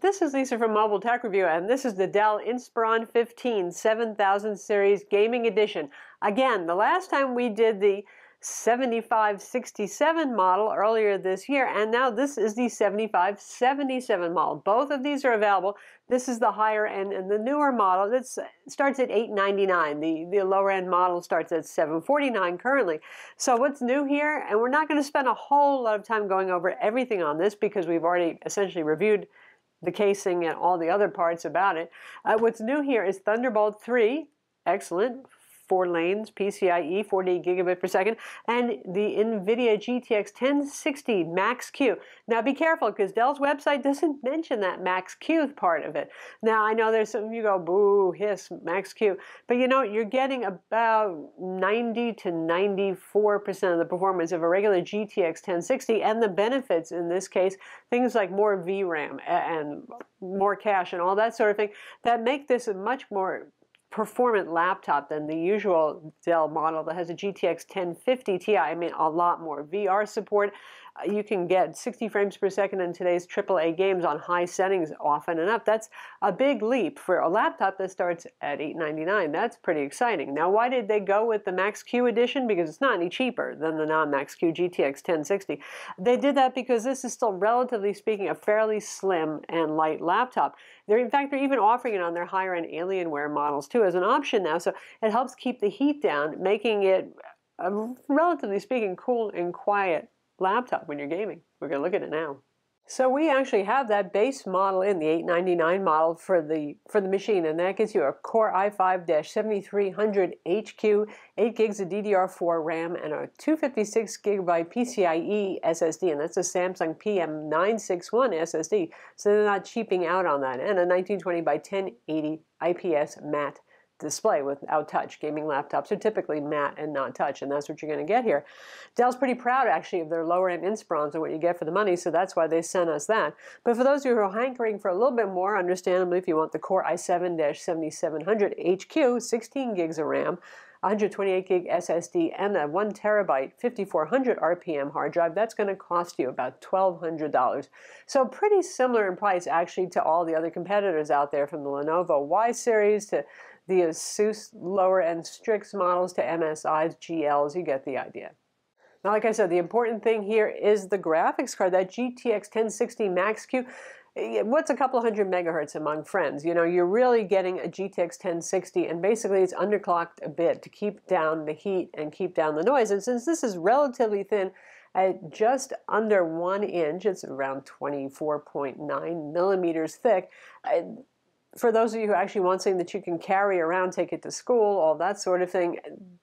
This is Lisa from Mobile Tech Review, and this is the Dell Inspiron 15 7000 Series Gaming Edition. Again, the last time we did the 7567 model earlier this year, and now this is the 7577 model. Both of these are available. This is the higher end, and the newer model that starts at $899. The lower end model starts at $749 currently. So what's new here? And we're not going to spend a whole lot of time going over everything on this because we've already essentially reviewed the casing and all the other parts about it. What's new here is Thunderbolt 3, excellent, 4 lanes, PCIe, 48 gigabit per second, and the NVIDIA GTX 1060 Max-Q. Now be careful because Dell's website doesn't mention that Max-Q part of it. Now I know there's some of you go, boo, hiss, Max-Q, but you know, you're getting about 90 to 94% of the performance of a regular GTX 1060, and the benefits in this case, things like more VRAM and more cache and all that sort of thing, that make this a much more performant laptop than the usual Dell model that has a GTX 1050 Ti. I mean, a lot more VR support. You can get 60 frames per second in today's AAA games on high settings often enough. That's a big leap for a laptop that starts at $899. That's pretty exciting. Now, why did they go with the Max-Q edition? Because it's not any cheaper than the non-Max-Q GTX 1060. They did that because this is still, relatively speaking, a fairly slim and light laptop. In fact, they're even offering it on their higher-end Alienware models, too, as an option now. So it helps keep the heat down, making it, relatively speaking, cool and quiet laptop when you're gaming. We're going to look at it now. So we actually have that base model in the $899 model for the machine, and that gives you a Core i5-7300HQ, 8 gigs of DDR4 RAM, and a 256 gigabyte PCIe SSD, and that's a Samsung PM961 SSD, so they're not cheaping out on that, and a 1920 by 1080 IPS matte display without touch. Gaming laptops are typically matte and not touch, and that's what you're going to get here. Dell's pretty proud, actually, of their lower-end Inspirons and what you get for the money, so that's why they sent us that. But for those of you who are hankering for a little bit more, understandably, if you want the Core i7-7700HQ, 16 gigs of RAM, 128 gig SSD, and a 1 terabyte 5400 RPM hard drive, that's going to cost you about $1,200. So pretty similar in price, actually, to all the other competitors out there, from the Lenovo Y series to the Asus lower-end Strix models to MSI's, GLs. You get the idea. Now, like I said, the important thing here is the graphics card, that GTX 1060 Max-Q. What's a couple hundred megahertz among friends? You know, you're really getting a GTX 1060, and basically it's underclocked a bit to keep down the heat and keep down the noise. And since this is relatively thin, at just under 1 inch, it's around 24.9 millimeters thick. For those of you who actually want something that you can carry around, take it to school, all that sort of thing,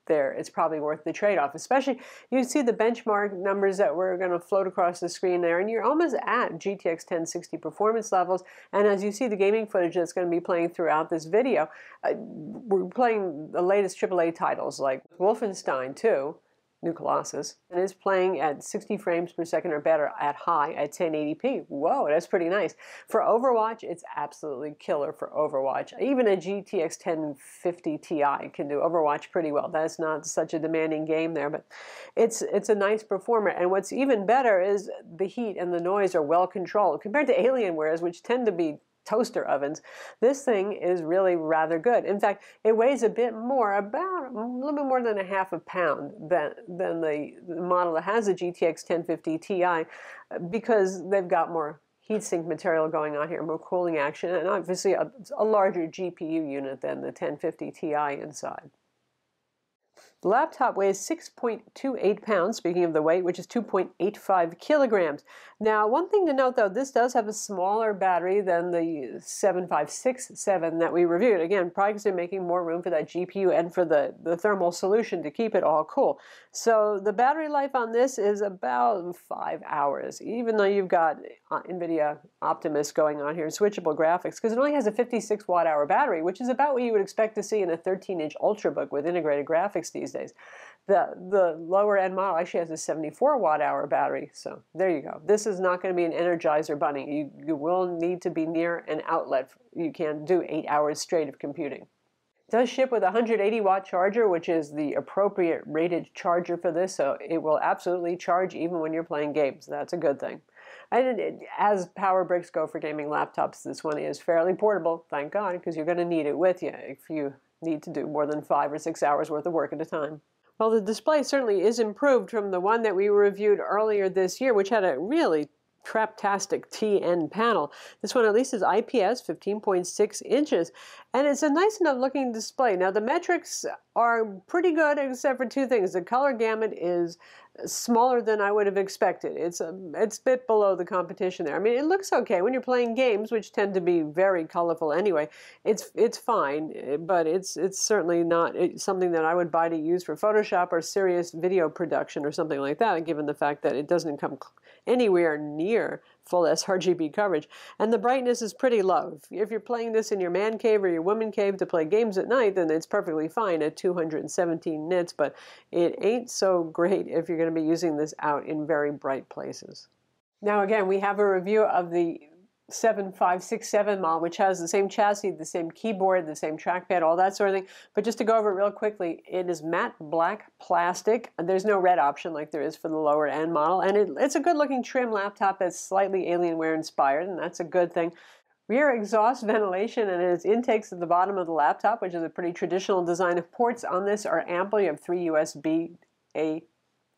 it's probably worth the trade-off. Especially, you see the benchmark numbers that we're going to float across the screen there, and you're almost at GTX 1060 performance levels. And as you see the gaming footage that's going to be playing throughout this video, we're playing the latest AAA titles like Wolfenstein 2, New Colossus, and is playing at 60 frames per second or better at high at 1080p. Whoa, that's pretty nice. For Overwatch, it's absolutely killer for Overwatch. Even a GTX 1050 Ti can do Overwatch pretty well. That's not such a demanding game there, but it's a nice performer. And what's even better is the heat and the noise are well controlled compared to Alienwares, which tend to be toaster ovens. This thing is really rather good. In fact, it weighs a bit more, about a little bit more than a half a pound than the model that has a GTX 1050 Ti, because they've got more heatsink material going on here, more cooling action, and obviously a larger GPU unit than the 1050 Ti inside. The laptop weighs 6.28 pounds, speaking of the weight, which is 2.85 kilograms. Now, one thing to note, though, this does have a smaller battery than the 7567 that we reviewed. Again, probably because they're making more room for that GPU and for the thermal solution to keep it all cool. So the battery life on this is about 5 hours, even though you've got NVIDIA Optimus going on here, switchable graphics, because it only has a 56 watt-hour battery, which is about what you would expect to see in a 13-inch Ultrabook with integrated graphics these days. The lower end model actually has a 74 watt-hour battery, so there you go. This is not going to be an Energizer Bunny. You will need to be near an outlet. You can't do 8 hours straight of computing. It does ship with a 180-watt charger, which is the appropriate rated charger for this, so it will absolutely charge even when you're playing games. That's a good thing. And as power bricks go for gaming laptops, this one is fairly portable, thank God, because you're going to need it with you if you need to do more than 5 or 6 hours worth of work at a time. Well, the display certainly is improved from the one that we reviewed earlier this year, which had a really traptastic TN panel. This one at least is IPS, 15.6 inches, and it's a nice enough looking display. Now the metrics are pretty good except for two things. The color gamut is smaller than I would have expected. It's a bit below the competition there. I mean, it looks okay when you're playing games, which tend to be very colorful anyway. It's fine, but it's certainly not something that I would buy to use for Photoshop or serious video production or something like that, given the fact that it doesn't come anywhere near full sRGB coverage. And the brightness is pretty low. If you're playing this in your man cave or your woman cave to play games at night, then it's perfectly fine at 217 nits, but it ain't so great if you're going to be using this out in very bright places. Now again, we have a review of the 7567 model, which has the same chassis, the same keyboard, the same trackpad, all that sort of thing. But just to go over it real quickly, it is matte black plastic. There's no red option like there is for the lower end model. And it's a good looking trim laptop that's slightly Alienware inspired, and that's a good thing. Rear exhaust ventilation, and it has intakes at the bottom of the laptop, which is a pretty traditional design. Ports on this are ample. You have 3 USB-A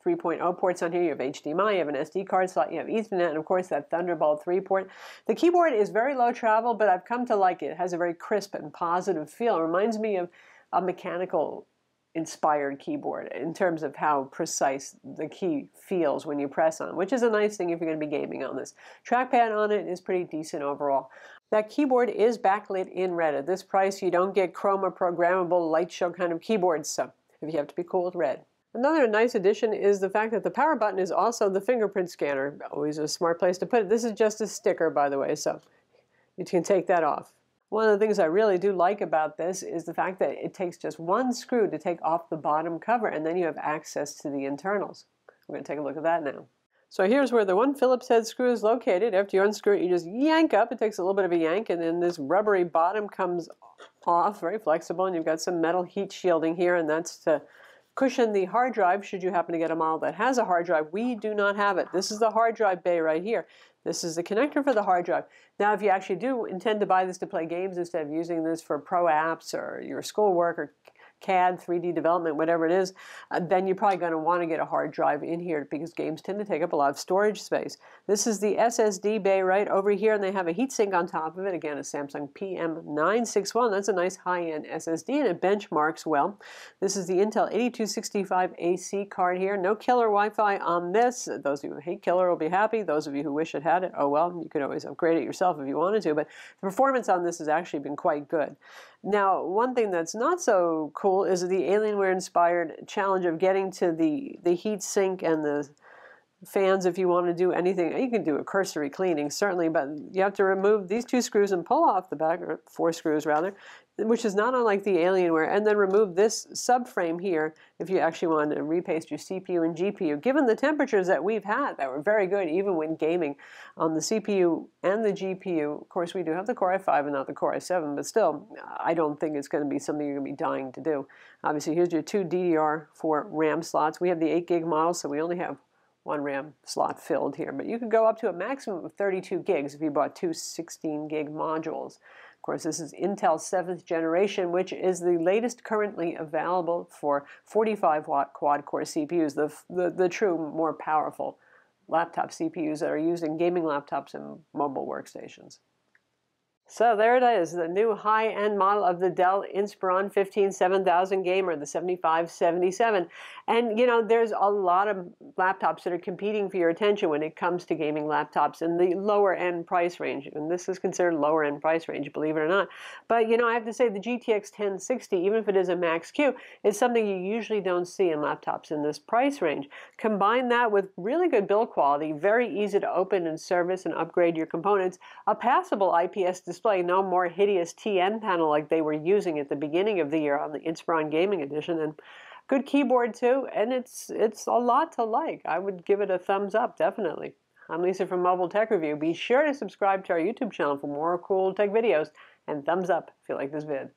3.0 ports on here. You have HDMI, you have an SD card slot, you have Ethernet, and of course that Thunderbolt 3 port. The keyboard is very low travel, but I've come to like it. It has a very crisp and positive feel. It reminds me of a mechanical inspired keyboard in terms of how precise the key feels when you press on, which is a nice thing if you're going to be gaming on this. Trackpad on it is pretty decent overall. That keyboard is backlit in red. At this price, you don't get chroma programmable light show kind of keyboards, so if you have to be cool with red. Another nice addition is the fact that the power button is also the fingerprint scanner. Always a smart place to put it. This is just a sticker, by the way, so you can take that off. One of the things I really do like about this is the fact that it takes just one screw to take off the bottom cover, and then you have access to the internals. We're going to take a look at that now. So here's where the one Phillips head screw is located. After you unscrew it, you just yank up. It takes a little bit of a yank, and then this rubbery bottom comes off, very flexible, and you've got some metal heat shielding here, and that's to cushion the hard drive should you happen to get a model that has a hard drive. We do not have it. This is the hard drive bay right here. This is the connector for the hard drive. Now, if you actually do intend to buy this to play games instead of using this for pro apps or your schoolwork or CAD, 3D development, whatever it is, then you're probably going to want to get a hard drive in here because games tend to take up a lot of storage space. This is the SSD bay right over here, and they have a heatsink on top of it. Again, a Samsung PM961. That's a nice high-end SSD, and it benchmarks well. This is the Intel 8265 AC card here. No killer Wi-Fi on this. Those of you who hate killer will be happy. Those of you who wish it had it, oh well, you could always upgrade it yourself if you wanted to, but the performance on this has actually been quite good. Now, one thing that's not so cool is the Alienware-inspired challenge of getting to the heat sink and the fans if you want to do anything. You can do a cursory cleaning, certainly, but you have to remove these 2 screws and pull off the back, or 4 screws rather, which is not unlike the Alienware, and then remove this subframe here if you actually want to repaste your CPU and GPU. Given the temperatures that we've had that were very good even when gaming on the CPU and the GPU, of course we do have the Core i5 and not the Core i7, but still I don't think it's going to be something you're going to be dying to do. Obviously here's your 2 DDR4 RAM slots. We have the 8 gig model, so we only have 1 RAM slot filled here, but you could go up to a maximum of 32 gigs if you bought 2 16 gig modules. Of course, this is Intel 7th generation, which is the latest currently available for 45-watt quad-core CPUs, the true, more powerful laptop CPUs that are used in gaming laptops and mobile workstations. So there it is, the new high-end model of the Dell Inspiron 15700 gamer, the 7577. And, you know, there's a lot of laptops that are competing for your attention when it comes to gaming laptops in the lower-end price range. And this is considered lower-end price range, believe it or not. But, you know, I have to say the GTX 1060, even if it is a Max-Q, is something you usually don't see in laptops in this price range. Combine that with really good build quality, very easy to open and service and upgrade your components, a passable IPS display, no more hideous TN panel like they were using at the beginning of the year on the Inspiron Gaming Edition, and good keyboard too, and it's a lot to like. I would give it a thumbs up, definitely. I'm Lisa from Mobile Tech Review. Be sure to subscribe to our YouTube channel for more cool tech videos, and thumbs up if you like this vid.